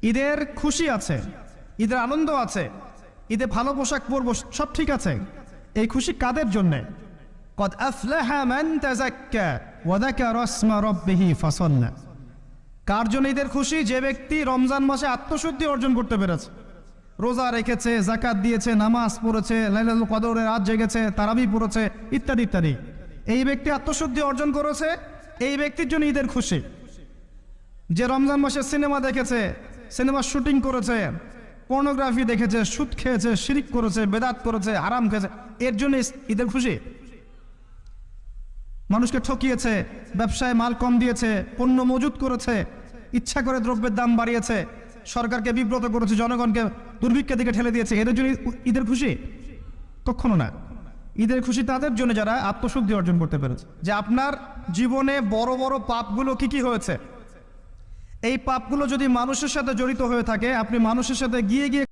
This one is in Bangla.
ঈদের খুশি আছে, ঈদের আনন্দ আছে, ঈদে ভালো পোশাক পরবো, সব ঠিক আছে। এই খুশি কাদের জন্যে? কদ আফলাহা মান তাযাক্কা ওয়া যাকারা ইসমা রাব্বিহি ফাসাল্লা। কার জন্য ঈদের খুশি? যে ব্যক্তি রমজান মাসে আত্মশুদ্ধি অর্জন করতে পেরেছে, রোজা রেখেছে, যাকাত দিয়েছে, নামাজ পড়েছে, লাইলাতুল কদরে রাত জেগেছে, তারাবি পড়েছে, ইত্যাদি ইত্যাদি। এই ব্যক্তি আত্মশুদ্ধি অর্জন করেছে, এই ব্যক্তির জন্য ঈদের খুশি। যে রমজান মাসে সিনেমা দেখেছে, সিনেমার শুটিং করেছে, পর্নোগ্রাফি দেখেছে, সুদ খেয়েছে, শিরিক করেছে, বেদাত করেছে, হারাম খেয়েছে, এর জন্য ঈদের খুশি। মানুষকে ঠকিয়েছে, ব্যবসায় মাল কম দিয়েছে, পণ্য মজুত করেছে, ইচ্ছা করে দ্রব্যের দাম বাড়িয়েছে, সরকারকে বিব্রত করেছে, জনগণকে দুর্ভিক্ষের দিকে ঠেলে দিয়েছে, এদের জন্য ঈদের খুশি? কখনো না। ঈদের খুশি তাদের জন্য যারা আত্মশুদ্ধি অর্জন করতে পেরেছে। যে আপনার জীবনে বড় বড় পাপগুলো কি কি হয়েছে, এই পাপগুলো যদি মানুষের সাথে জড়িত হয়ে থাকে, আপনি মানুষের সাথে গিয়ে গিয়ে